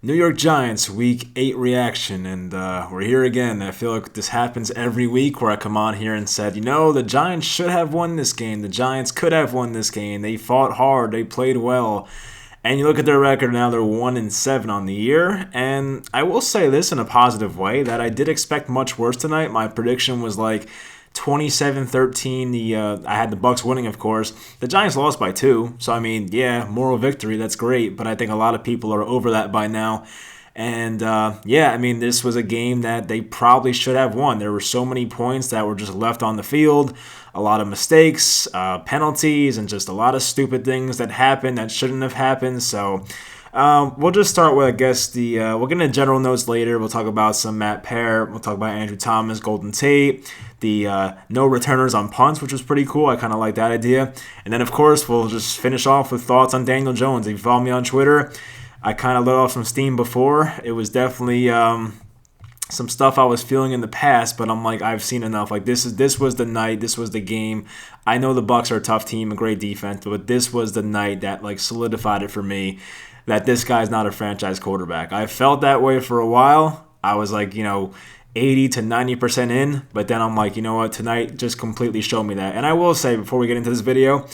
New York Giants Week 8 reaction, and we're here again. I feel like this happens every week where I come on here and said, the Giants should have won this game. The Giants could have won this game. They fought hard. They played well. And you look at their record now, they're 1-7 on the year. And I will say this in a positive way, that I did expect much worse tonight. My prediction was like 27-13. I had the Bucs winning, of course. The Giants lost by 2. So, moral victory. That's great. But I think a lot of people are over that by now. And, this was a game that they probably should have won. There were so many points that were just left on the field. A lot of mistakes, penalties, and just a lot of stupid things that happened that shouldn't have happened. So we'll just start with, we'll get into general notes later. We'll talk about some Matt Pear. We'll talk about Andrew Thomas, Golden Tate, the no returners on punts, which was pretty cool. I kind of like that idea. And then, of course, we'll just finish off with thoughts on Daniel Jones. If you follow me on Twitter, I kind of let off some steam before. It was definitely some stuff I was feeling in the past, but I'm like, I've seen enough. Like this was the night, this was the game. I know the Bucs are a tough team, a great defense, but this was the night that like solidified it for me that this guy's not a franchise quarterback. I felt that way for a while. I was like, 80 to 90% in, but then I'm like, tonight just completely showed me that. And I will say before we get into this video,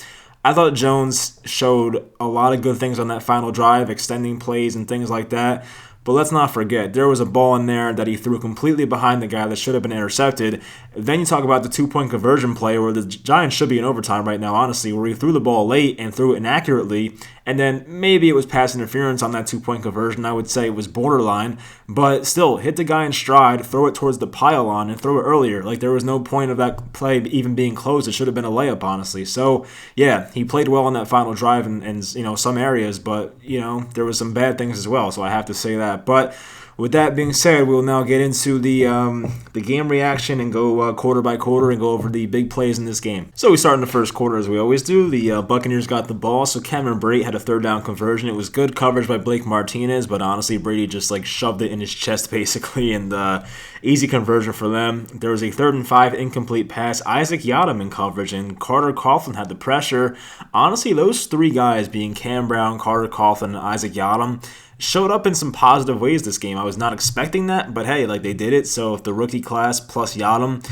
I thought Jones showed a lot of good things on that final drive, extending plays and things like that. But let's not forget, there was a ball in there that he threw completely behind the guy that should have been intercepted. Then you talk about the 2-point conversion play where the Giants should be in overtime right now, honestly, where he threw the ball late and threw it inaccurately. And then maybe it was pass interference on that 2-point conversion. I would say it was borderline. But still, hit the guy in stride, throw it towards the pylon, and throw it earlier. Like, there was no point of that play even being closed. It should have been a layup, honestly. So, yeah, he played well on that final drive in some areas. But, there was some bad things as well. So I have to say that. But with that being said, we'll now get into the game reaction and go quarter by quarter and go over the big plays in this game. So we start in the first quarter as we always do. The Buccaneers got the ball, so Cameron Brate had a third down conversion. It was good coverage by Blake Martinez, but honestly, Brady just shoved it in his chest basically, and easy conversion for them. There was a 3rd and 5 incomplete pass. Isaac Yiadom in coverage, and Carter Coughlin had the pressure. Honestly, those three guys being Cam Brown, Carter Coughlin, and Isaac Yiadom showed up in some positive ways this game. I was not expecting that, but hey, they did it. So if the rookie class plus Yiadom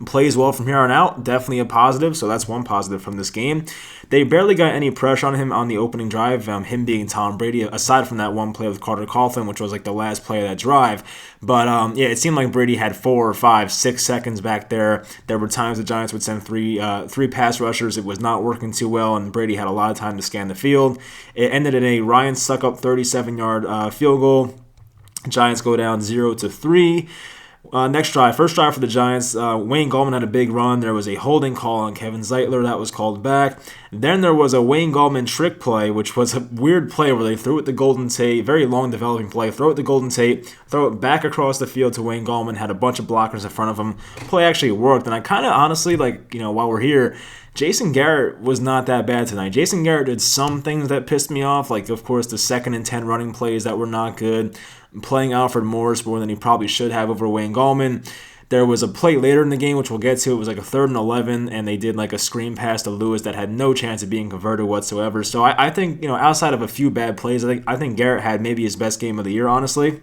plays well from here on out, definitely a positive. So that's one positive from this game. They barely got any pressure on him on the opening drive, him being Tom Brady, aside from that one play with Carter Coughlin, which was the last play of that drive. But it seemed like Brady had 4 or 5, 6 seconds back there. There were times the Giants would send three pass rushers. It was not working too well, and Brady had a lot of time to scan the field. It ended in a Ryan Suckup 37-yard field goal. Giants go down 0-3. Next drive, first drive for the Giants, Wayne Gallman had a big run. There was a holding call on Kevin Zeitler that was called back. Then there was a Wayne Gallman trick play, which was a weird play where they threw it to Golden Tate, very long developing play, throw it to Golden Tate, throw it back across the field to Wayne Gallman, had a bunch of blockers in front of him. Play actually worked, and I kind of honestly, while we're here, Jason Garrett was not that bad tonight. Jason Garrett did some things that pissed me off, of course, the 2nd and 10 running plays that were not good, playing Alfred Morris more than he probably should have over Wayne Gallman. There was a play later in the game, which we'll get to. It was a 3rd and 11, and they did a screen pass to Lewis that had no chance of being converted whatsoever. So I think, outside of a few bad plays, I think Garrett had maybe his best game of the year, honestly.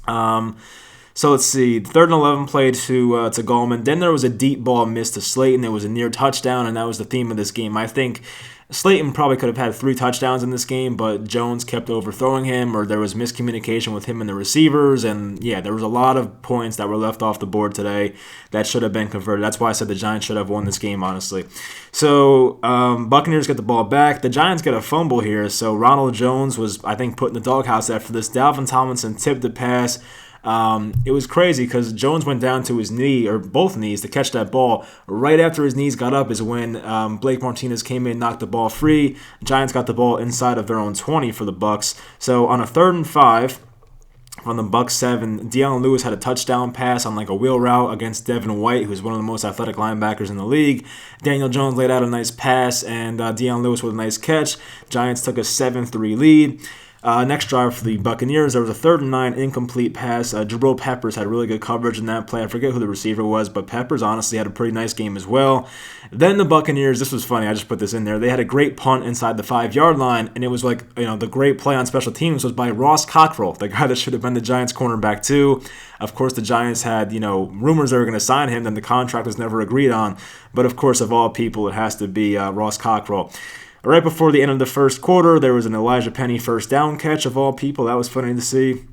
So let's see, 3rd and 11 play to Gallman. Then there was a deep ball missed to Slayton. It was a near touchdown, and that was the theme of this game. I think Slayton probably could have had 3 touchdowns in this game, but Jones kept overthrowing him, or there was miscommunication with him and the receivers, and there was a lot of points that were left off the board today that should have been converted. That's why I said the Giants should have won this game, honestly. So Buccaneers get the ball back. The Giants get a fumble here, so Ronald Jones was, I think, put in the doghouse after this. Dalvin Tomlinson tipped the pass. It was crazy because Jones went down to his knee, or both knees, to catch that ball. Right after his knees got up is when Blake Martinez came in, knocked the ball free. Giants got the ball inside of their own 20 for the Bucs. So on a 3rd and 5 from the Bucs 7, Deion Lewis had a touchdown pass on a wheel route against Devin White, who's one of the most athletic linebackers in the league. Daniel Jones laid out a nice pass, and Deion Lewis with a nice catch. Giants took a 7-3 lead. Next drive for the Buccaneers, there was a 3rd and 9 incomplete pass. Jabril Peppers had really good coverage in that play. I forget who the receiver was, but Peppers honestly had a pretty nice game as well. Then the Buccaneers, this was funny, I just put this in there. They had a great punt inside the 5-yard line, and it was like, the great play on special teams was by Ross Cockrell, the guy that should have been the Giants cornerback too. Of course, the Giants had, rumors they were going to sign him, then the contract was never agreed on. But of course, of all people, it has to be Ross Cockrell. Right before the end of the first quarter, there was an Elijah Penny first down catch of all people. That was funny to see.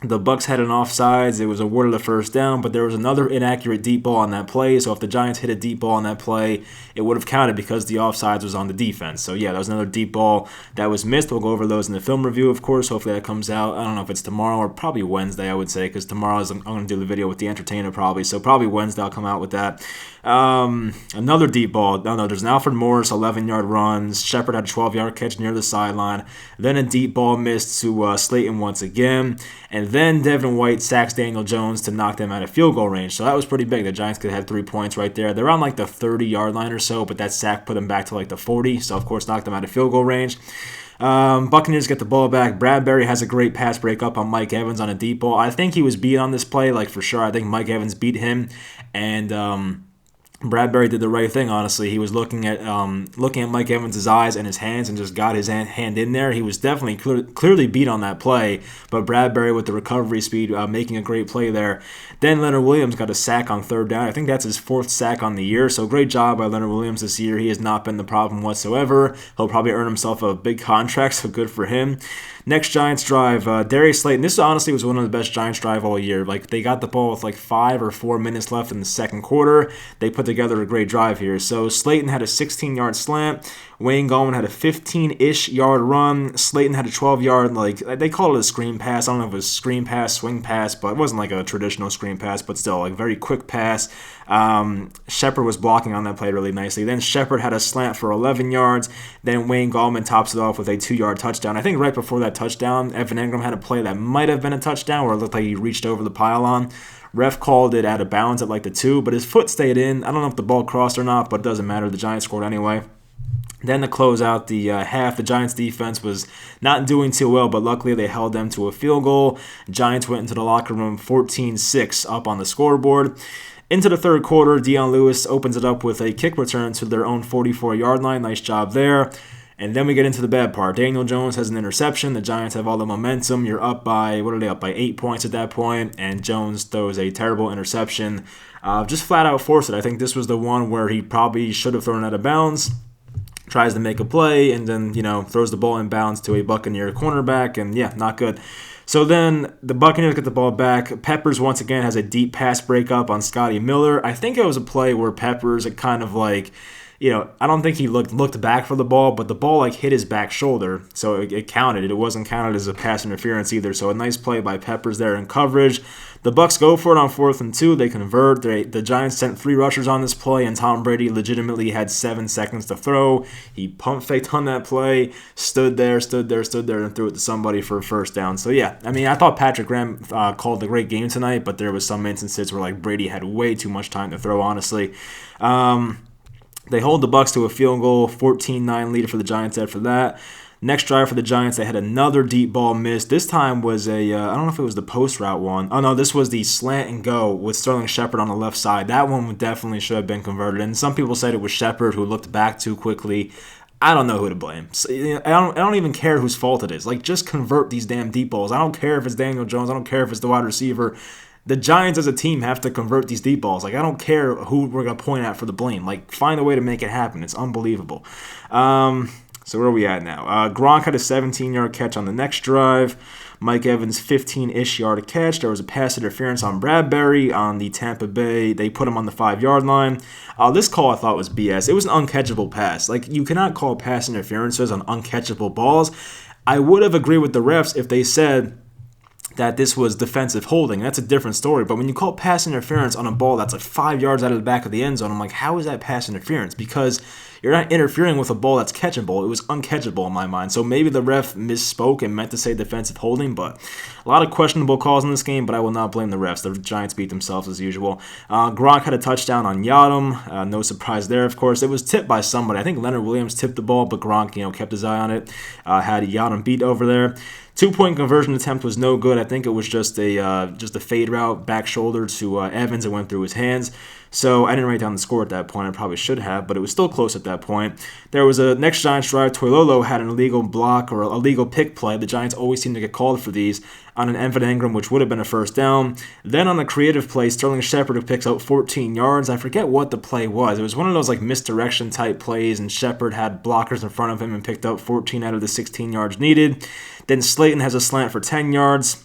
The Bucs had an offsides. It was awarded a first down, but there was another inaccurate deep ball on that play. So if the Giants hit a deep ball on that play, it would have counted because the offsides was on the defense. So yeah, that was another deep ball that was missed. We'll go over those in the film review, of course. Hopefully that comes out. I don't know if it's tomorrow or probably Wednesday, I would say, because tomorrow I'm going to do the video with the entertainer probably. So probably Wednesday I'll come out with that. Another deep ball. There's an Alfred Morris 11-yard runs. Shepard had a 12-yard catch near the sideline. Then a deep ball missed to Slayton once again. And then Devin White sacks Daniel Jones to knock them out of field goal range. So that was pretty big. The Giants could have had 3 points right there. They're on like the 30-yard line or so, but that sack put them back to like the 40. So, of course, knocked them out of field goal range. Buccaneers get the ball back. Bradbury has a great pass breakup on Mike Evans on a deep ball. I think he was beat on this play, like for sure. I think Mike Evans beat him. And Bradbury did the right thing, honestly. He was looking at Mike Evans' eyes and his hands and just got his hand in there. He was definitely clearly beat on that play, but Bradbury with the recovery speed making a great play there. Then Leonard Williams got a sack on 3rd down. I think that's his 4th sack on the year, so great job by Leonard Williams this year. He has not been the problem whatsoever. He'll probably earn himself a big contract, so good for him. Next Giants drive, Darius Slayton. This honestly was one of the best Giants drive all year. Like, they got the ball with like 5 or 4 minutes left in the second quarter. They put together a great drive here. So Slayton had a 16-yard slant. Wayne Gallman had a 15-ish yard run. Slayton had a 12-yard, like, they call it a screen pass. I don't know if it was screen pass, swing pass, but it wasn't like a traditional screen pass, but still, like, very quick pass. Shepard was blocking on that play really nicely. Then Shepard had a slant for 11 yards. Then Wayne Gallman tops it off with a 2-yard touchdown. I think right before that touchdown, Evan Engram had a play that might have been a touchdown where it looked like he reached over the pylon. Ref called it out of bounds at like the 2, but his foot stayed in. I don't know if the ball crossed or not, but it doesn't matter. The Giants scored anyway. Then to close out the half, the Giants defense was not doing too well, but luckily they held them to a field goal. Giants went into the locker room 14-6 up on the scoreboard. Into the third quarter, Dion Lewis opens it up with a kick return to their own 44-yard line. Nice job there. And then we get into the bad part. Daniel Jones has an interception. The Giants have all the momentum. You're up by, what are they up by, 8 points at that point, and Jones throws a terrible interception. Just flat out forced it. I think this was the one where he probably should have thrown it out of bounds. Tries to make a play, and then, throws the ball in bounds to a Buccaneer cornerback, and yeah, not good. So then the Buccaneers get the ball back. Peppers once again has a deep pass breakup on Scotty Miller. I think it was a play where Peppers, it kind of like, I don't think he looked back for the ball, but the ball hit his back shoulder, so it counted. It wasn't counted as a pass interference either. So a nice play by Peppers there in coverage. The Bucs go for it on 4th and 2. They convert. The Giants sent 3 rushers on this play, and Tom Brady legitimately had 7 seconds to throw. He pump faked on that play, stood there, and threw it to somebody for a first down. So yeah, I thought Patrick Graham called a great game tonight, but there was some instances where Brady had way too much time to throw, honestly. They hold the Bucs to a field goal, 14-9 lead for the Giants after that. Next drive for the Giants, they had another deep ball missed. This time was I don't know if it was the post route one. Oh, no, this was the slant and go with Sterling Shepard on the left side. That one definitely should have been converted. And some people said it was Shepard who looked back too quickly. I don't know who to blame. I don't even care whose fault it is. Just convert these damn deep balls. I don't care if it's Daniel Jones. I don't care if it's the wide receiver. The Giants as a team have to convert these deep balls. I don't care who we're going to point at for the blame. Find a way to make it happen. It's unbelievable. So where are we at now? Gronk had a 17-yard catch on the next drive. Mike Evans, 15-ish yard catch. There was a pass interference on Bradbury on the Tampa Bay. They put him on the 5-yard line. This call I thought was BS. It was an uncatchable pass. You cannot call pass interferences on uncatchable balls. I would have agreed with the refs if they said that this was defensive holding. That's a different story. But when you call pass interference on a ball that's 5 yards out of the back of the end zone, I'm like, how is that pass interference? Because you're not interfering with a ball that's catchable. It was uncatchable in my mind. So maybe the ref misspoke and meant to say defensive holding, but a lot of questionable calls in this game, but I will not blame the refs. The Giants beat themselves as usual. Gronk had a touchdown on Yadam. No surprise there, of course. It was tipped by somebody. I think Leonard Williams tipped the ball, but Gronk, kept his eye on it. Had Yadam beat over there. 2-point conversion attempt was no good. I think it was just a fade route, back shoulder to Evans. It went through his hands. So I didn't write down the score at that point. I probably should have, but it was still close at that point. There was a next Giants drive. Toilolo had an illegal block or a illegal pick play. The Giants always seem to get called for these on an Evan Engram, which would have been a first down. Then on a creative play, Sterling Shepard, who picks out 14 yards. I forget what the play was. It was one of those misdirection type plays, and Shepard had blockers in front of him and picked up 14 out of the 16 yards needed. Then Slayton has a slant for 10 yards.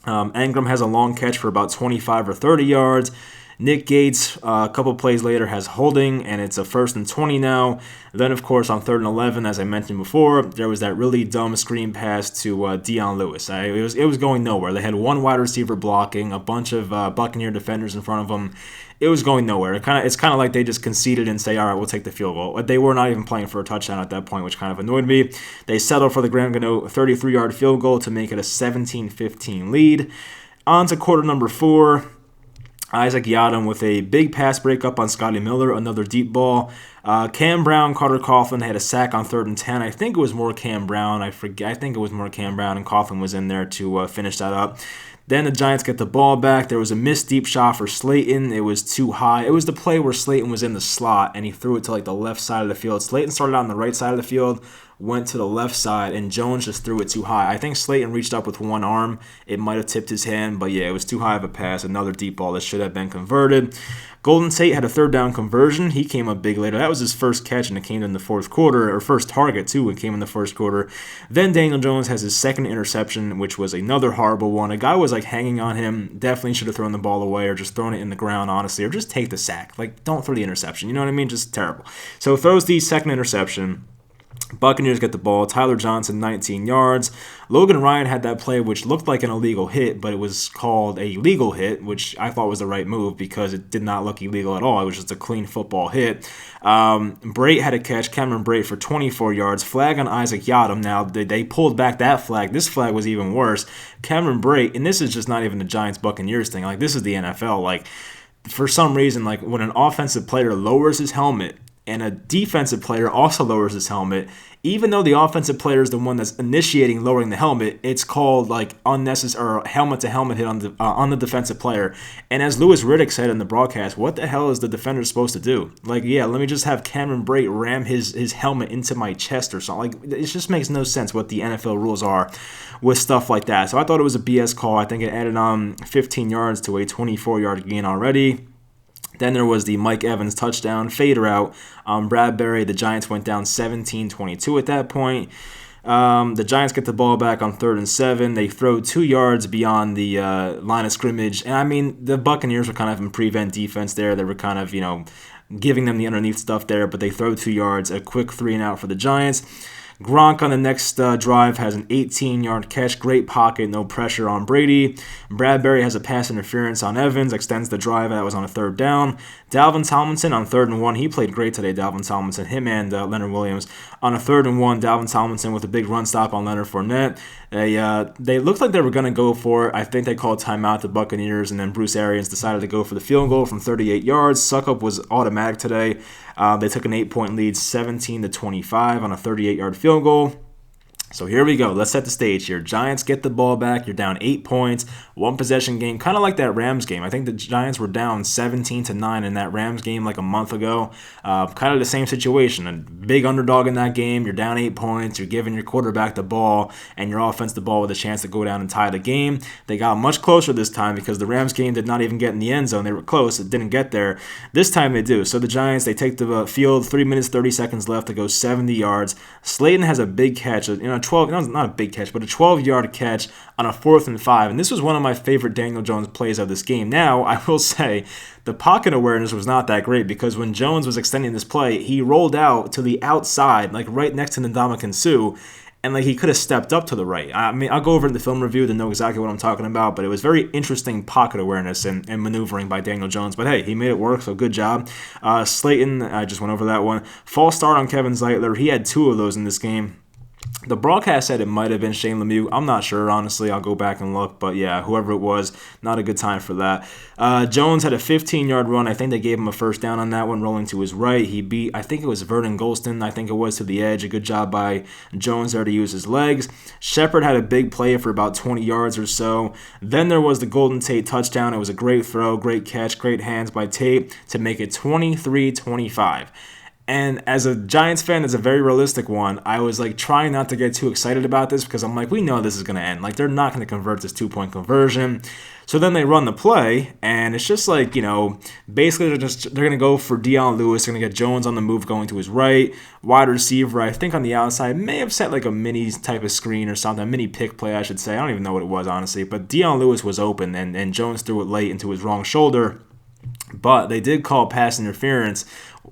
Engram has a long catch for about 25 or 30 yards. Nick Gates, a couple plays later, has holding, and it's a 1st and 20 now. Then, of course, on 3rd and 11, as I mentioned before, there was that really dumb screen pass to Dion Lewis. It was going nowhere. They had one wide receiver blocking, a bunch of Buccaneer defenders in front of them. It was going nowhere. It's kind of like they just conceded and say, all right, we'll take the field goal. But they were not even playing for a touchdown at that point, which kind of annoyed me. They settled for the Graham Gano 33-yard field goal to make it a 17-15 lead. On to quarter number 4. Isaac Yadam with a big pass breakup on Scotty Miller, another deep ball. Cam Brown, Carter Coughlin had a sack on 3rd and 10. I think it was more Cam Brown. I think it was more Cam Brown, and Coughlin was in there to finish that up. Then the Giants get the ball back. There was a missed deep shot for Slayton. It was too high. It was the play where Slayton was in the slot, and he threw it to the left side of the field. Slayton started out on the right side of the field, went to the left side, and Jones just threw it too high. I think Slayton reached up with one arm. It might have tipped his hand, but yeah, it was too high of a pass. Another deep ball that should have been converted. Golden Tate had a 3rd down conversion. He came up big later. That was his first catch, and it came in the 4th quarter, or first target, too, and came in the 1st quarter. Then Daniel Jones has his 2nd interception, which was another horrible one. A guy was hanging on him. Definitely should have thrown the ball away or just thrown it in the ground, honestly, or just take the sack. Don't throw the interception. You know what I mean? Just terrible. So throws the 2nd interception. Buccaneers get the ball. Tyler Johnson, 19 yards. Logan Ryan had that play, which looked like an illegal hit, but it was called a legal hit, which I thought was the right move because it did not look illegal at all. It was just a clean football hit. Brate had a catch, Cameron Brate, for 24 yards. Flag on Isaac Yadam. Now, they pulled back that flag. This flag was even worse. Cameron Brate, and this is just not even the Giants-Buccaneers thing. This is the NFL. For some reason, when an offensive player lowers his helmet, and a defensive player also lowers his helmet, even though the offensive player is the one that's initiating lowering the helmet, it's called unnecessary or helmet-to-helmet hit on the defensive player. And as Louis Riddick said in the broadcast, what the hell is the defender supposed to do? Let me just have Cameron Brate ram his helmet into my chest or something. It just makes no sense what the NFL rules are with stuff like that. So I thought it was a BS call. I think it added on 15 yards to a 24-yard gain already. Then there was the Mike Evans touchdown, fade route on Bradbury. The Giants went down 17-22 at that point. The Giants get the ball back on 3rd and 7. They throw 2 yards beyond the line of scrimmage. And, the Buccaneers were kind of in prevent defense there. They were kind of, giving them the underneath stuff there, but they throw 2 yards, a quick 3-and-out for the Giants. Gronk on the next drive has an 18-yard catch, great pocket, no pressure on Brady. Bradbury has a pass interference on Evans, extends the drive. That was on a 3rd down. Dalvin Tomlinson on 3rd and 1. He played great today, Dalvin Tomlinson. Him and Leonard Williams. On a 3rd and 1, Dalvin Tomlinson with a big run stop on Leonard Fournette. They looked like they were going to go for it. I think they called timeout, the Buccaneers, and then Bruce Arians decided to go for the field goal from 38 yards. Suck-up was automatic today. They took an 8-point lead, 17-25 on a 38-yard field goal. So here we go. Let's set the stage here. Giants get the ball back. You're down 8 points. One possession game, kind of like that Rams game. I think the Giants were down 17-9 in that Rams game a month ago. Kind of the same situation. A big underdog in that game. You're down 8 points. You're giving your quarterback the ball and your offense the ball with a chance to go down and tie the game. They got much closer this time because the Rams game did not even get in the end zone. They were close. It didn't get there. This time they do. So the Giants, they take the field. 3 minutes, 30 seconds left to go 70 yards. Slayton has a big catch. 12, not a big catch, but a 12-yard catch on a 4th and 5. And this was one of my favorite Daniel Jones plays of this game. Now, I will say, the pocket awareness was not that great because when Jones was extending this play, he rolled out to the outside, right next to Ndamukong Suh, and like he could have stepped up to the right. I mean, I'll go over in the film review to know exactly what I'm talking about, but it was very interesting pocket awareness and maneuvering by Daniel Jones. But hey, he made it work, so good job. Slayton, I just went over that one. False start on Kevin Zeitler. He had 2 of those in this game. The broadcast said it might have been Shane Lemieux. I'm not sure, honestly. I'll go back and look. But yeah, whoever it was, not a good time for that. Jones had a 15-yard run. I think they gave him a first down on that one, rolling to his right. He beat, I think it was Vernon Golston. I think it was to the edge. A good job by Jones there to use his legs. Shepard had a big play for about 20 yards or so. Then there was the Golden Tate touchdown. It was a great throw, great catch, great hands by Tate to make it 23-25. And as a Giants fan, it's a very realistic one. I was like trying not to get too excited about this because I'm like, we know this is going to end. Like, they're not going to convert this 2-point conversion. So then they run the play, and it's just like, basically they're going to go for Dion Lewis. They're going to get Jones on the move going to his right. Wide receiver, I think on the outside, may have set like a mini type of screen or something, a mini pick play, I should say. I don't even know what it was, honestly. But Dion Lewis was open, and Jones threw it late into his wrong shoulder. But they did call pass interference.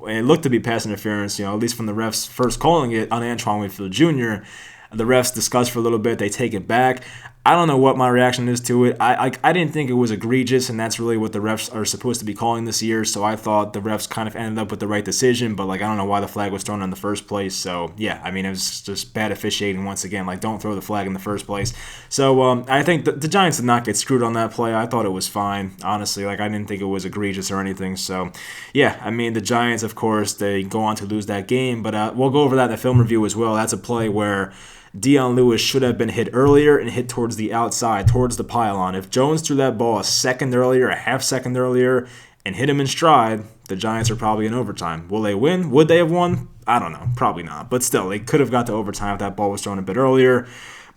It looked to be pass interference, at least from the refs first calling it on Antoine Winfield Jr. The refs discuss for a little bit. They take it back. I don't know what my reaction is to it. I didn't think it was egregious, and that's really what the refs are supposed to be calling this year. So I thought the refs kind of ended up with the right decision, but I don't know why the flag was thrown in the first place. So yeah, I mean, it was just bad officiating once again. Don't throw the flag in the first place. So I think the Giants did not get screwed on that play. I thought it was fine, honestly. I didn't think it was egregious or anything. So yeah, I mean, the Giants, of course, they go on to lose that game, but we'll go over that in the film review as well. That's a play where Dion Lewis should have been hit earlier and hit towards the outside, towards the pylon. If Jones threw that ball a second earlier, a half second earlier, and hit him in stride, the Giants are probably in overtime. Will they win? Would they have won? I don't know. Probably not. But still, they could have got to overtime if that ball was thrown a bit earlier.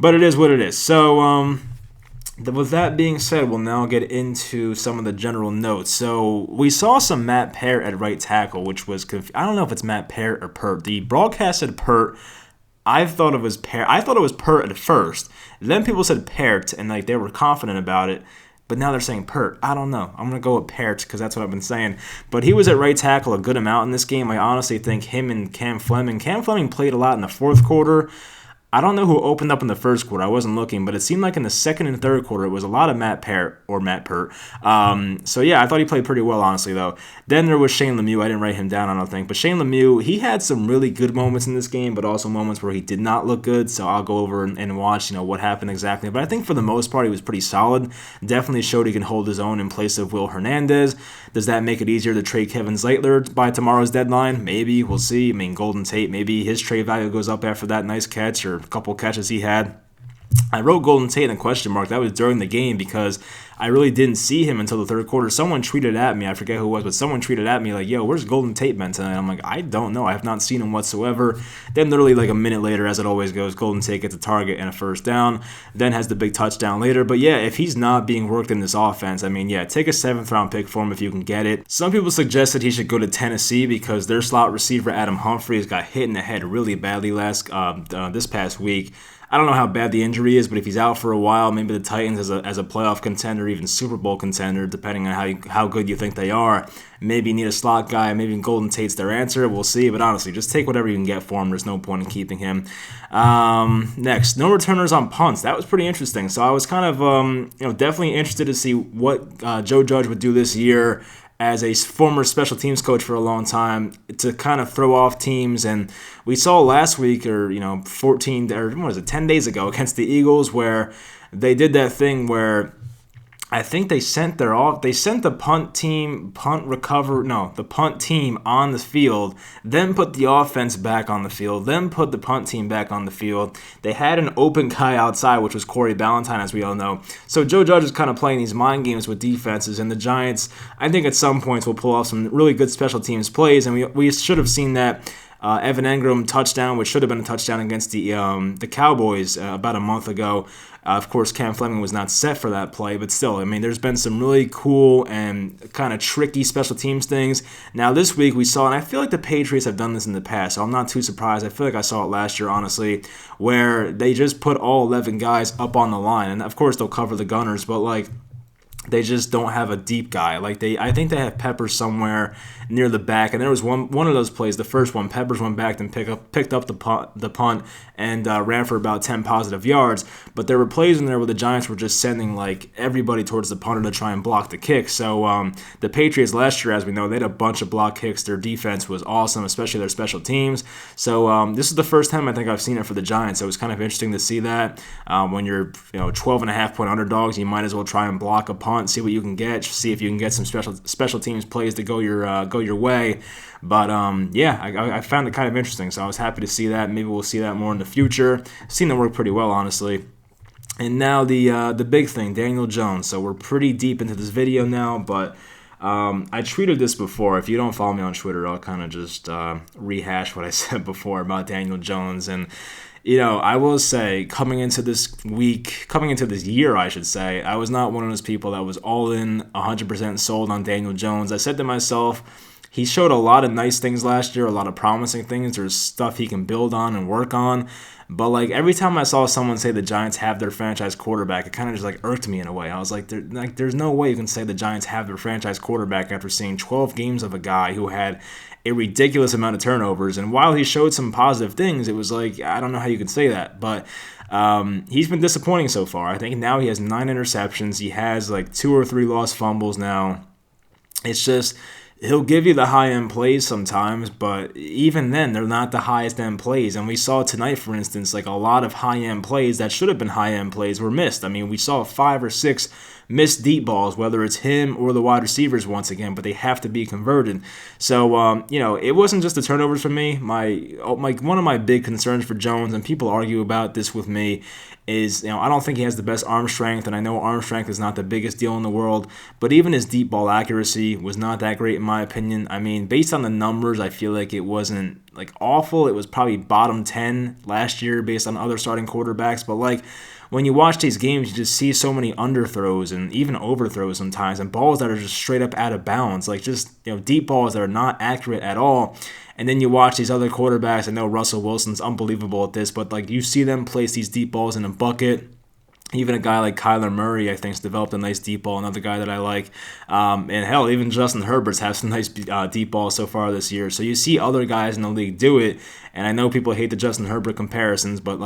But it is what it is. So, with that being said, we'll now get into some of the general notes. So we saw some Matt Peart at right tackle, which was I don't know if it's Matt Peart or Pert. The broadcast said Pert. I thought it was Peart. I thought it was Pert at first. Then people said Peart, and they were confident about it. But now they're saying Pert. I don't know. I'm going to go with Peart because that's what I've been saying. But he was at right tackle a good amount in this game. I honestly think him and Cam Fleming. Cam Fleming played a lot in the fourth quarter. I don't know who opened up in the first quarter. I wasn't looking, but it seemed like in the second and third quarter, it was a lot of Matt Pert. So, yeah, I thought he played pretty well, honestly, though. Then there was Shane Lemieux. I didn't write him down, I don't think. But Shane Lemieux, he had some really good moments in this game, but also moments where he did not look good. So I'll go over and watch, what happened exactly. But I think for the most part, he was pretty solid. Definitely showed he can hold his own in place of Will Hernandez. Does that make it easier to trade Kevin Zeitler by tomorrow's deadline? Maybe. We'll see. I mean, Golden Tate, maybe his trade value goes up after that nice catch or a couple catches he had. I wrote Golden Tate in a question mark. That was during the game because I really didn't see him until the third quarter. Someone tweeted at me, I forget who it was, but someone tweeted at me like, yo, where's Golden Tate been tonight? I'm like, I don't know. I have not seen him whatsoever. Then literally a minute later, as it always goes, Golden Tate gets a target and a first down, then has the big touchdown later. But yeah, if he's not being worked in this offense, I mean, yeah, take a 7th round pick for him if you can get it. Some people suggested he should go to Tennessee because their slot receiver, Adam Humphries, got hit in the head really badly this past week. I don't know how bad the injury is, but if he's out for a while, maybe the Titans as a playoff contender, even Super Bowl contender, depending on how good you think they are, maybe you need a slot guy, maybe Golden Tate's their answer. We'll see, but honestly, just take whatever you can get for him. There's no point in keeping him. Next, no returners on punts. That was pretty interesting. So I was kind of definitely interested to see what Joe Judge would do this year as a former special teams coach for a long time to kind of throw off teams. And we saw last week 10 days ago against the Eagles where they did that thing where I think they sent the punt team on the field, then put the offense back on the field, then put the punt team back on the field. They had an open guy outside, which was Corey Ballantyne, as we all know. So Joe Judge is kind of playing these mind games with defenses, and the Giants, I think at some points, will pull off some really good special teams plays, and we should have seen that. Evan Engram touchdown, which should have been a touchdown against the Cowboys about a month ago. Of course, Cam Fleming was not set for that play, but still, I mean, there's been some really cool and kind of tricky special teams things. Now, this week we saw, and I feel like the Patriots have done this in the past, so I'm not too surprised. I feel like I saw it last year, honestly, where they just put all 11 guys up on the line. And, of course, they'll cover the gunners, but, they just don't have a deep guy. I think they have Peppers somewhere near the back. And there was one of those plays, the first one, Peppers went back and picked up the punt and ran for about 10 positive yards. But there were plays in there where the Giants were just sending everybody towards the punter to try and block the kick. So the Patriots last year, as we know, they had a bunch of block kicks. Their defense was awesome, especially their special teams. So this is the first time I think I've seen it for the Giants. So it was kind of interesting to see that. When you're 12.5-point underdogs, you might as well try and block a punt, see what you can get, see if you can get some special teams plays to go your way. But I found it kind of interesting, so I was happy to see that. Maybe we'll see that more in the future. Seen it work pretty well, honestly. And now the big thing, Daniel Jones. So we're pretty deep into this video now, but I tweeted this before. If you don't follow me on Twitter, I'll kind of just rehash what I said before about Daniel Jones. And I will say, coming into this year, I should say, I was not one of those people that was all in, 100% sold on Daniel Jones. I said to myself, he showed a lot of nice things last year, a lot of promising things. There's stuff he can build on and work on. But every time I saw someone say the Giants have their franchise quarterback, it kind of just irked me in a way. I was there's no way you can say the Giants have their franchise quarterback after seeing 12 games of a guy who had a ridiculous amount of turnovers. And while he showed some positive things, it was I don't know how you can say that. But he's been disappointing so far. I think now he has 9 interceptions. He has 2 or 3 lost fumbles now. It's just, he'll give you the high-end plays sometimes, but even then, they're not the highest-end plays. And we saw tonight, for instance, a lot of high-end plays that should have been high-end plays were missed. I mean, we saw 5 or 6 missed deep balls, whether it's him or the wide receivers once again, but they have to be converted. So, it wasn't just the turnovers for me. One of my big concerns for Jones, and people argue about this with me, is, I don't think he has the best arm strength, and I know arm strength is not the biggest deal in the world, but even his deep ball accuracy was not that great in my opinion. I mean, based on the numbers, I feel like it wasn't awful. It was probably bottom 10 last year based on other starting quarterbacks, but when you watch these games, you just see so many underthrows and even overthrows sometimes, and balls that are just straight up out of bounds, deep balls that are not accurate at all. And then you watch these other quarterbacks. I know Russell Wilson's unbelievable at this, but you see them place these deep balls in a bucket. Even a guy like Kyler Murray, I think, has developed a nice deep ball, another guy that I like. And hell, even Justin Herbert's had some nice deep balls so far this year. So you see other guys in the league do it, and I know people hate the Justin Herbert comparisons, but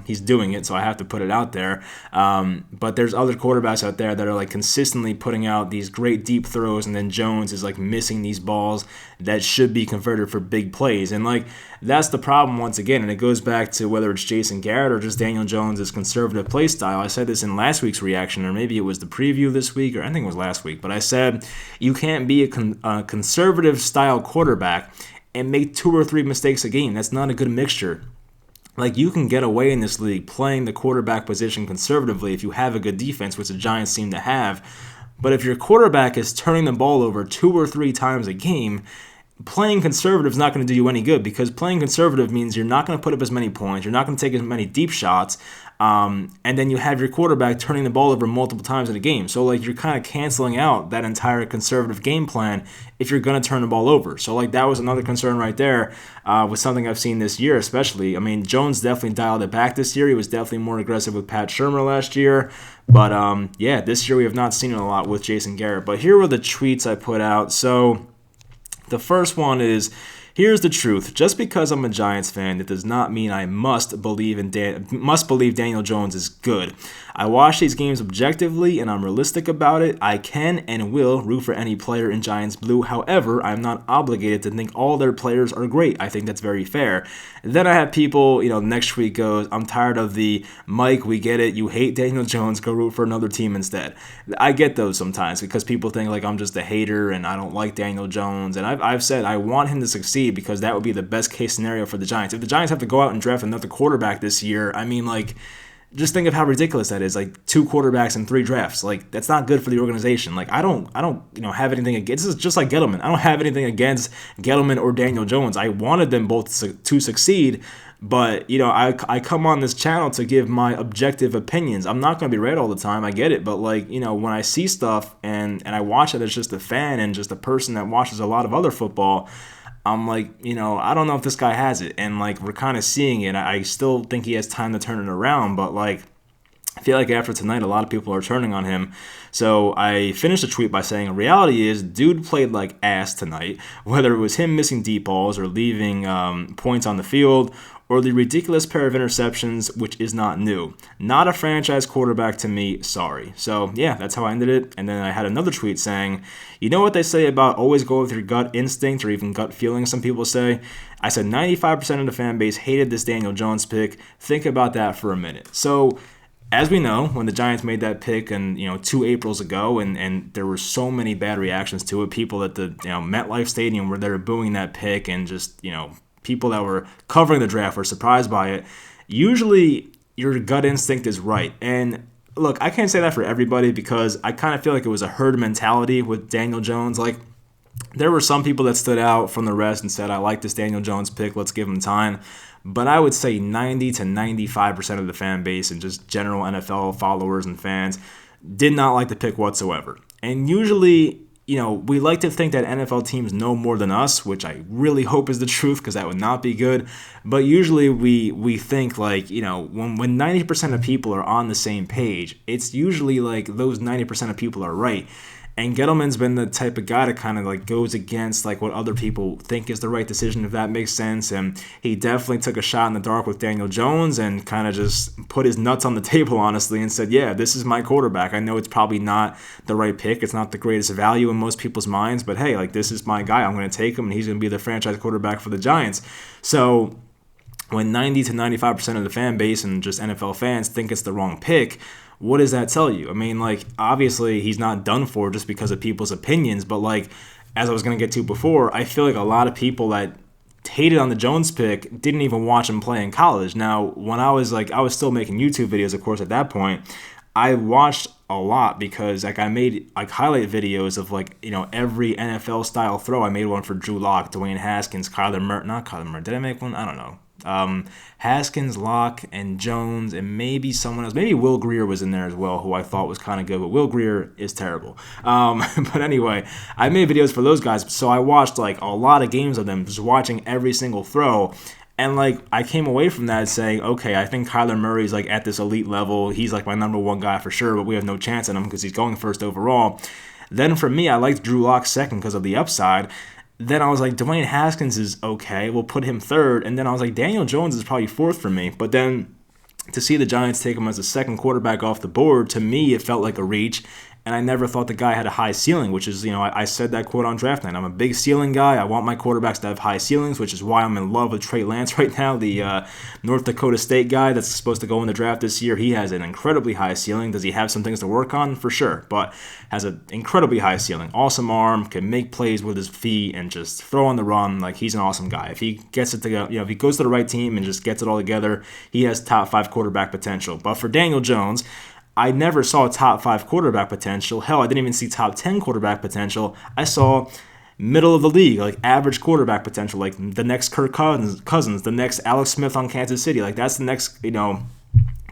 he's doing it, so I have to put it out there. But there's other quarterbacks out there that are consistently putting out these great deep throws, and then Jones is missing these balls that should be converted for big plays. And that's the problem once again, and it goes back to whether it's Jason Garrett or just Daniel Jones' conservative play style. I said this in last week's reaction, or maybe it was the preview this week, or I think it was last week, but I said you can't be a conservative style quarterback and make 2 or 3 mistakes a game. That's not a good mixture. You can get away in this league playing the quarterback position conservatively if you have a good defense, which the Giants seem to have. But if your quarterback is turning the ball over 2 or 3 times a game, playing conservative is not going to do you any good, because playing conservative means you're not going to put up as many points, you're not going to take as many deep shots, and then you have your quarterback turning the ball over multiple times in a game. So you're kind of canceling out that entire conservative game plan if you're going to turn the ball over. So that was another concern right there with something I've seen this year especially. I mean, Jones definitely dialed it back this year. He was definitely more aggressive with Pat Shurmur last year. But this year we have not seen it a lot with Jason Garrett. But here were the tweets I put out. So the first one is, here's the truth. Just because I'm a Giants fan, it does not mean I must believe Daniel Jones is good. I watch these games objectively, and I'm realistic about it. I can and will root for any player in Giants blue. However, I'm not obligated to think all their players are great. I think that's very fair. Then I have people, next week goes, I'm tired of the, Mike, we get it. You hate Daniel Jones. Go root for another team instead. I get those sometimes because people think I'm just a hater and I don't like Daniel Jones. And I've said I want him to succeed because that would be the best case scenario for the Giants. If the Giants have to go out and draft another quarterback this year, I mean, just think of how ridiculous that is. 2 quarterbacks in 3 drafts. That's not good for the organization. I don't have anything against. This is just like Gettleman. I don't have anything against Gettleman or Daniel Jones. I wanted them both to succeed, but I come on this channel to give my objective opinions. I'm not going to be right all the time. I get it, but when I see stuff and I watch it as just a fan and just a person that watches a lot of other football, I'm I don't know if this guy has it. And we're kind of seeing it. I still think he has time to turn it around, but I feel like after tonight, a lot of people are turning on him. So I finished the tweet by saying, reality is, dude played like ass tonight, whether it was him missing deep balls or leaving points on the field, or the ridiculous pair of interceptions, which is not new. Not a franchise quarterback to me, sorry. So yeah, that's how I ended it. And then I had another tweet saying, you know what they say about always go with your gut instinct or even gut feeling, some people say? I said 95% of the fan base hated this Daniel Jones pick. Think about that for a minute. So as we know, when the Giants made that pick, and 2 Aprils ago, and there were so many bad reactions to it, people at the MetLife Stadium were there booing that pick, and just people that were covering the draft were surprised by it. Usually, your gut instinct is right, and look, I can't say that for everybody because I kind of feel like it was a herd mentality with Daniel Jones. Like, there were some people that stood out from the rest and said, I like this Daniel Jones pick, let's give him time. But I would say 90 to 95% of the fan base and just general NFL followers and fans did not like the pick whatsoever. And usually, we like to think that NFL teams know more than us, which I really hope is the truth because that would not be good. But usually we think like, when 90% of people are on the same page, it's usually like those 90% of people are right. And Gettleman's been the type of guy that kind of like goes against like what other people think is the right decision, if that makes sense. And he definitely took a shot in the dark with Daniel Jones and kind of just put his nuts on the table, honestly, and said, yeah, this is my quarterback. I know it's probably not the right pick. It's not the greatest value in most people's minds, but hey, like, this is my guy. I'm going to take him, and he's going to be the franchise quarterback for the Giants. So when 90 to 95% of the fan base and just NFL fans think it's the wrong pick, what does that tell you? I mean, like, obviously he's not done for just because of people's opinions, but like, as I was going to get to before, I feel like a lot of people that hated on the Jones pick didn't even watch him play in college. Now, when I was still making YouTube videos, of course, at that point, I watched a lot because like I made like highlight videos of like, every NFL style throw. I made one for Drew Lock, Dwayne Haskins, not Kyler Murray. Did I make one? I don't know. Haskins, Locke, and Jones, and maybe someone else. Maybe Will Grier was in there as well, who I thought was kind of good, but Will Grier is terrible. But anyway, I made videos for those guys, so I watched like a lot of games of them, just watching every single throw. And like, I came away from that saying, okay, I think Kyler Murray's like at this elite level. He's like my number one guy for sure, but we have no chance in him because he's going first overall. Then for me, I liked Drew Lock second because of the upside. Then I was like, Dwayne Haskins is okay. We'll put him third. And then I was like, Daniel Jones is probably fourth for me. But then to see the Giants take him as a second quarterback off the board, to me, it felt like a reach. And I never thought the guy had a high ceiling, which is, I said that quote on draft night. I'm a big ceiling guy. I want my quarterbacks to have high ceilings, which is why I'm in love with Trey Lance right now, the North Dakota State guy that's supposed to go in the draft this year. He has an incredibly high ceiling. Does he have some things to work on? For sure, but has an incredibly high ceiling. Awesome arm, can make plays with his feet and just throw on the run. Like, he's an awesome guy. If he gets it to go, if he goes to the right team and just gets it all together, he has top 5 quarterback potential. But for Daniel Jones, I never saw top 5 quarterback potential. Hell, I didn't even see top 10 quarterback potential. I saw middle of the league, like average quarterback potential, like the next Kirk Cousins, the next Alex Smith on Kansas City. Like, that's the next,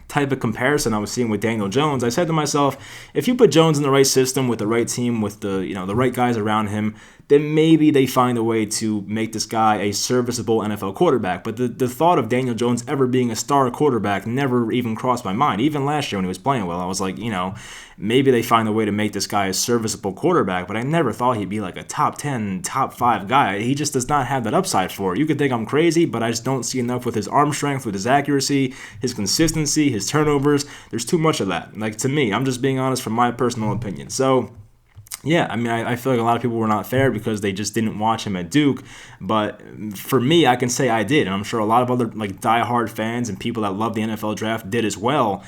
type of comparison I was seeing with Daniel Jones. I said to myself, if you put Jones in the right system with the right team, with the the right guys around him, then maybe they find a way to make this guy a serviceable NFL quarterback. But the thought of Daniel Jones ever being a star quarterback never even crossed my mind. Even last year when he was playing well, I was like, maybe they find a way to make this guy a serviceable quarterback, but I never thought he'd be like a top 10, top 5 guy. He just does not have that upside for it. You could think I'm crazy, but I just don't see enough with his arm strength, with his accuracy, his consistency, his turnovers. There's too much of that. Like, to me, I'm just being honest from my personal opinion. So, yeah, I mean, I feel like a lot of people were not fair because they just didn't watch him at Duke. But for me, I can say I did. And I'm sure a lot of other like diehard fans and people that love the NFL draft did as well.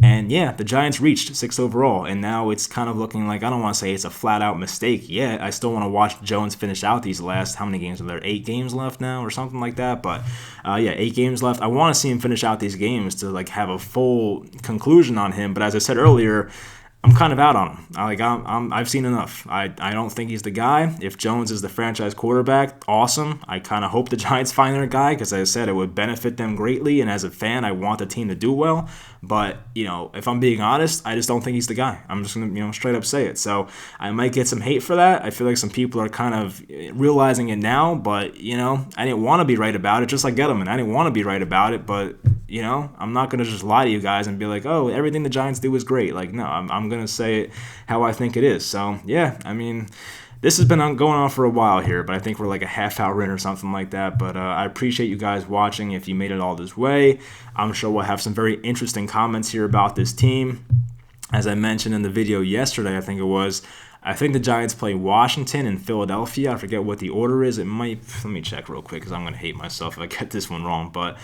And yeah, the Giants reached 6th overall. And now it's kind of looking like, I don't want to say it's a flat-out mistake yet. I still want to watch Jones finish out these last, how many games are there? 8 games left now or something like that. But yeah, 8 games left. I want to see him finish out these games to like have a full conclusion on him. But as I said earlier, I'm kind of out on him. I've seen enough. I don't think he's the guy. If Jones is the franchise quarterback, awesome. I kind of hope the Giants find their guy because, as I said, it would benefit them greatly. And as a fan, I want the team to do well. But, if I'm being honest, I just don't think he's the guy. I'm just going to, straight up say it. So I might get some hate for that. I feel like some people are kind of realizing it now. But, I didn't want to be right about it, just like Gettleman. I didn't want to be right about it, but You know, I'm not going to just lie to you guys and be like, oh, everything the Giants do is great. Like, no, I'm going to say it how I think it is. So, yeah, I mean, this has been going on for a while here, but I think we're like a half hour in or something like that. But I appreciate you guys watching if you made it all this way. I'm sure we'll have some very interesting comments here about this team. As I mentioned in the video yesterday, I think the Giants play Washington and Philadelphia. I forget what the order is. Let me check real quick because I'm going to hate myself if I get this one wrong. But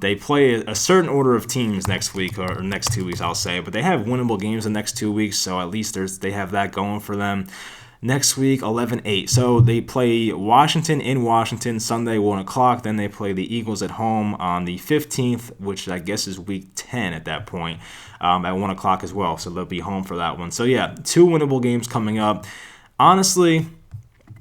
they play a certain order of teams next week, or next 2 weeks, I'll say. But they have winnable games the next 2 weeks, so at least they have that going for them. Next week, 11-8. So they play Washington in Washington Sunday, 1 o'clock. Then they play the Eagles at home on the 15th, which I guess is week 10 at that point, at 1 o'clock as well. So they'll be home for that one. So, yeah, 2 winnable games coming up. Honestly,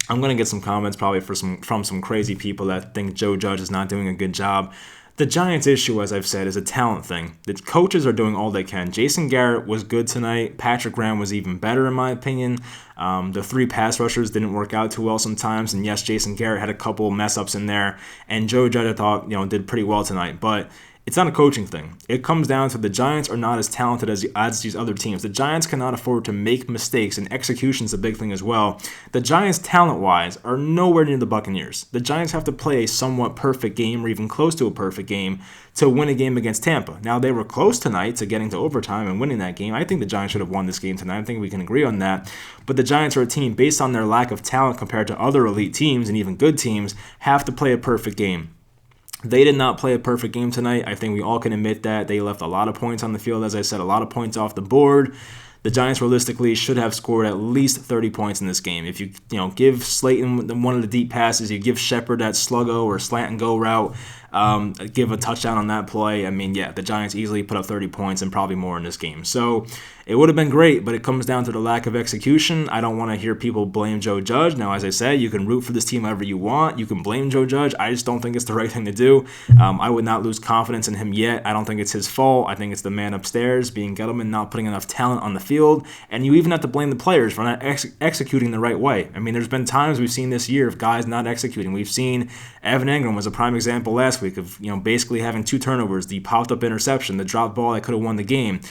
I'm going to get some comments probably from some crazy people that think Joe Judge is not doing a good job. The Giants' issue, as I've said, is a talent thing. The coaches are doing all they can. Jason Garrett was good tonight. Patrick Graham was even better, in my opinion. The 3 pass rushers didn't work out too well sometimes. And yes, Jason Garrett had a couple mess-ups in there. And Joe Judge, I thought, did pretty well tonight. But it's not a coaching thing. It comes down to the Giants are not as talented as these other teams. The Giants cannot afford to make mistakes, and execution is a big thing as well. The Giants, talent-wise, are nowhere near the Buccaneers. The Giants have to play a somewhat perfect game, or even close to a perfect game, to win a game against Tampa. Now, they were close tonight to getting to overtime and winning that game. I think the Giants should have won this game tonight. I think we can agree on that. But the Giants are a team, based on their lack of talent compared to other elite teams and even good teams, have to play a perfect game. They did not play a perfect game tonight. I think we all can admit that. They left a lot of points on the field, as I said, a lot of points off the board. The Giants realistically should have scored at least 30 points in this game. If you give Slayton one of the deep passes, you give Shepard that sluggo or slant and go route, give a touchdown on that play. I mean, yeah, the Giants easily put up 30 points and probably more in this game. So it would have been great, but it comes down to the lack of execution. I don't want to hear people blame Joe Judge. Now, as I said, you can root for this team however you want. You can blame Joe Judge. I just don't think it's the right thing to do. I would not lose confidence in him yet. I don't think it's his fault. I think it's the man upstairs, being Gettleman, not putting enough talent on the field. And you even have to blame the players for not executing the right way. I mean, there's been times we've seen this year of guys not executing. We've seen Evan Engram was a prime example last week of basically having 2 turnovers, the popped-up interception, the dropped ball that could have won the game.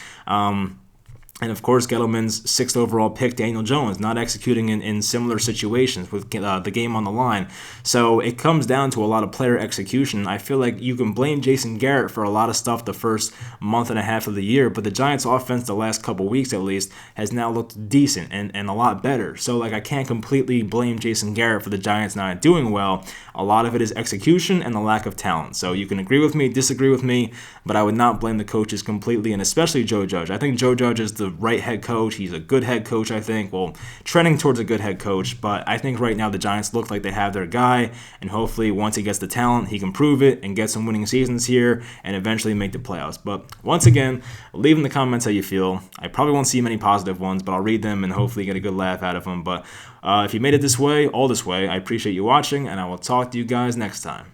And, of course, Gettleman's 6th overall pick, Daniel Jones, not executing in similar situations with the game on the line. So it comes down to a lot of player execution. I feel like you can blame Jason Garrett for a lot of stuff the first month and a half of the year, but the Giants' offense the last couple weeks at least has now looked decent and a lot better. So, I can't completely blame Jason Garrett for the Giants not doing well. A lot of it is execution and the lack of talent. So you can agree with me, disagree with me, but I would not blame the coaches completely, and especially Joe Judge. I think Joe Judge is the right head coach. He's a good head coach, I think. Well, trending towards a good head coach, but I think right now the Giants look like they have their guy, and hopefully once he gets the talent, he can prove it and get some winning seasons here and eventually make the playoffs. But once again, leave in the comments how you feel. I probably won't see many positive ones, but I'll read them and hopefully get a good laugh out of them. But if you made it this way, all this way, I appreciate you watching, and I will talk to you guys next time.